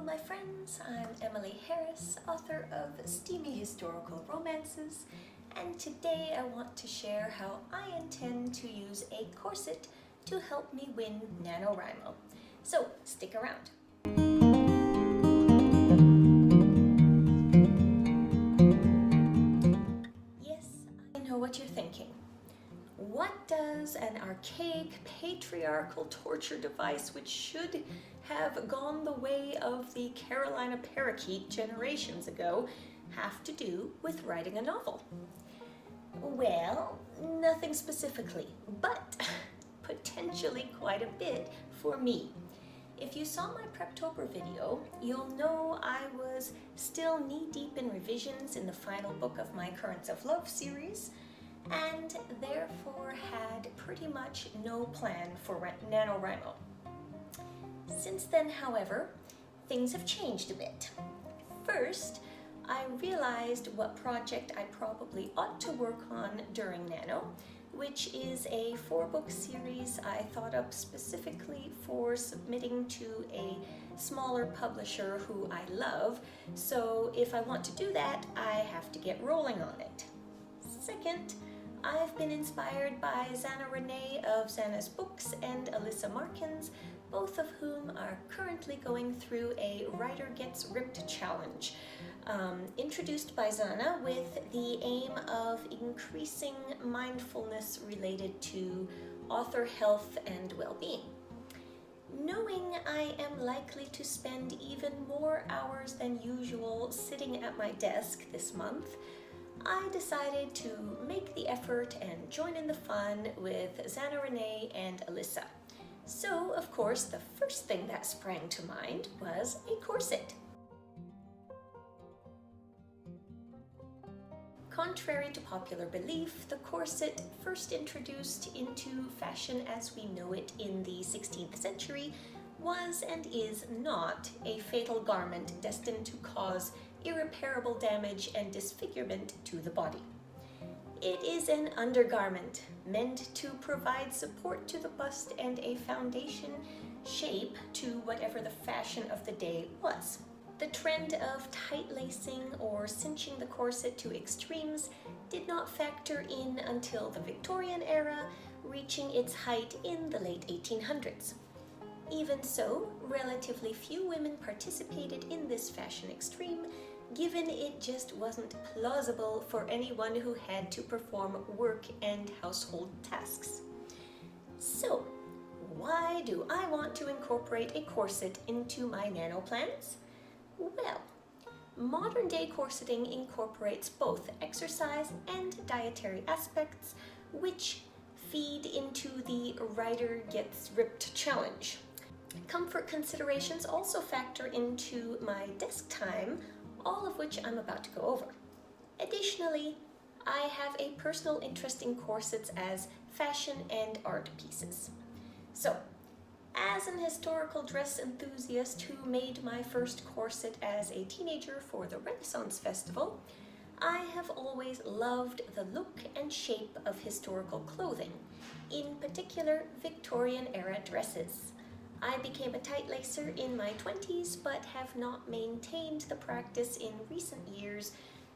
my friends, I'm Emily Harris, author of STEAMY historical romances, and today I want to share how I intend to use a corset to help me win Nanowrimo. So stick around. Yes, I know what you're thinking. What does an archaic patriarchal torture device which should have gone the way of the Carolina parakeet generations ago have to do with writing a novel? Well, nothing specifically, but potentially quite a bit for me. If you saw my Preptober video, you'll know I was still knee-deep in revisions in the final book of my Currents of Love series, and therefore had pretty much no plan for Nanowrimo. Since then, however, things have changed a bit. First, I realized what project I probably ought to work on during Nano, which is a 4-book series I thought up specifically for submitting to a smaller publisher who I love, so if I want to do that, I have to get rolling on it. Second, I've been inspired by Xana Renee of Xana's Books and Alyssa Markins, both of whom are currently going through a Writer Gets Ripped challenge, introduced by Xana with the aim of increasing mindfulness related to author health and well-being. Knowing I am likely to spend even more hours than usual sitting at my desk this month, I decided to make the effort and join in the fun with Xana Renee and Alyssa. So, of course, the first thing that sprang to mind was a corset. Contrary to popular belief, the corset, first introduced into fashion as we know it in the 16th century, was and is not a fatal garment destined to cause irreparable damage and disfigurement to the body. It is an undergarment meant to provide support to the bust and a foundation shape to whatever the fashion of the day was. The trend of tight lacing or cinching the corset to extremes did not factor in until the Victorian era, reaching its height in the late 1800s. Even so, relatively few women participated in this fashion extreme, given it just wasn't plausible for anyone who had to perform work and household tasks. So, why do I want to incorporate a corset into my nano plans? Well, modern day corseting incorporates both exercise and dietary aspects, which feed into the Writer Gets Ripped challenge. Comfort considerations also factor into my desk time, all of which I'm about to go over. Additionally, I have a personal interest in corsets as fashion and art pieces. So, as an historical dress enthusiast who made my first corset as a teenager for the Renaissance Festival, I have always loved the look and shape of historical clothing, in particular Victorian-era dresses. I became a tight lacer in my 20s, but have not maintained the practice in recent years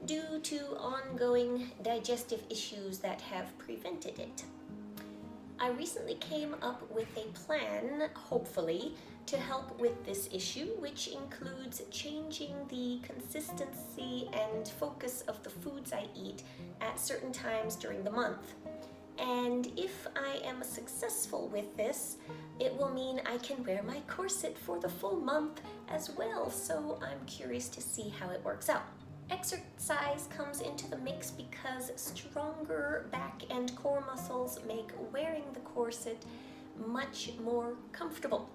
due to ongoing digestive issues that have prevented it. I recently came up with a plan, hopefully, to help with this issue, which includes changing the consistency and focus of the foods I eat at certain times during the month. And if I am successful with this, it will mean I can wear my corset for the full month as well, so I'm curious to see how it works out. Exercise comes into the mix because stronger back and core muscles make wearing the corset much more comfortable.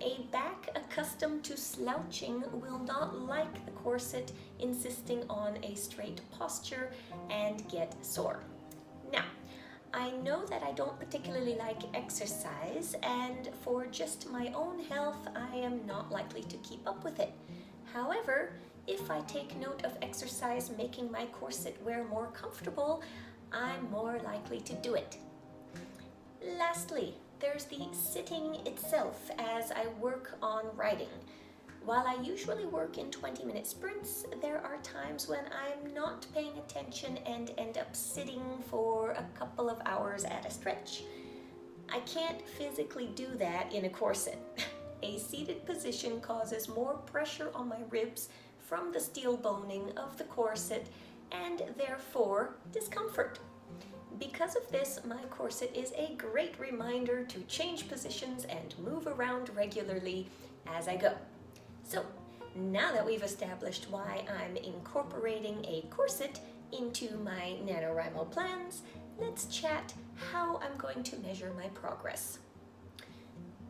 A back accustomed to slouching will not like the corset insisting on a straight posture and get sore. Now, I know that I don't particularly like exercise, and for just my own health, I am not likely to keep up with it. However, if I take note of exercise making my corset wear more comfortable, I'm more likely to do it. Lastly, there's the sitting itself as I work on writing. While I usually work in 20-minute sprints, there are times when I'm not paying attention and end up sitting for a couple of hours at a stretch. I can't physically do that in a corset. A seated position causes more pressure on my ribs from the steel boning of the corset and therefore discomfort. Because of this, my corset is a great reminder to change positions and move around regularly as I go. So, now that we've established why I'm incorporating a corset into my Nanowrimo plans, let's chat how I'm going to measure my progress.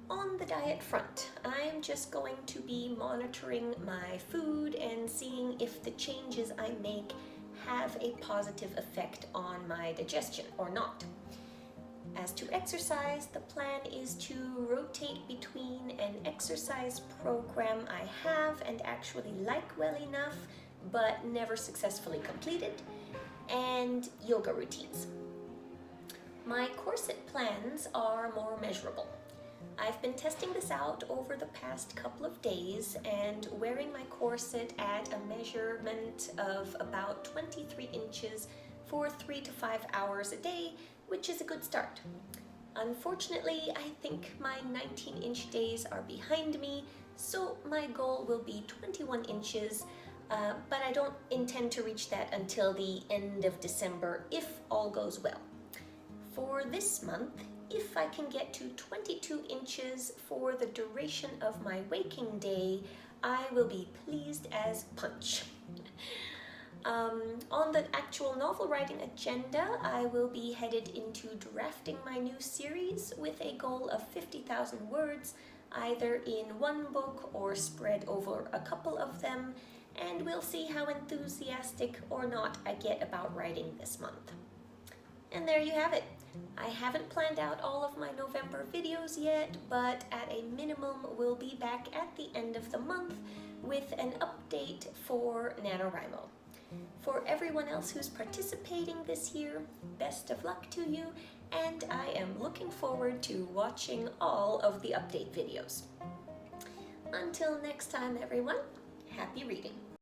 On the diet front, I'm just going to be monitoring my food and seeing if the changes I make have a positive effect on my digestion or not. As to exercise, the plan is to rotate between an exercise program I have and actually like well enough but never successfully completed, and yoga routines. My corset plans are more measurable. I've been testing this out over the past couple of days and wearing my corset at a measurement of about 23 inches for 3 to 5 hours a day, which is a good start. Unfortunately, I think my 19-inch days are behind me, so my goal will be 21 inches, but I don't intend to reach that until the end of December if all goes well. For this month, if I can get to 22 inches for the duration of my waking day, I will be pleased as punch. On the actual novel writing agenda, I will be headed into drafting my new series with a goal of 50,000 words, either in one book or spread over a couple of them, and we'll see how enthusiastic or not I get about writing this month. And there you have it. I haven't planned out all of my November videos yet, but at a minimum we'll be back at the end of the month with an update for Nanowrimo. For everyone else who's participating this year, best of luck to you, and I am looking forward to watching all of the update videos. Until next time everyone, happy reading!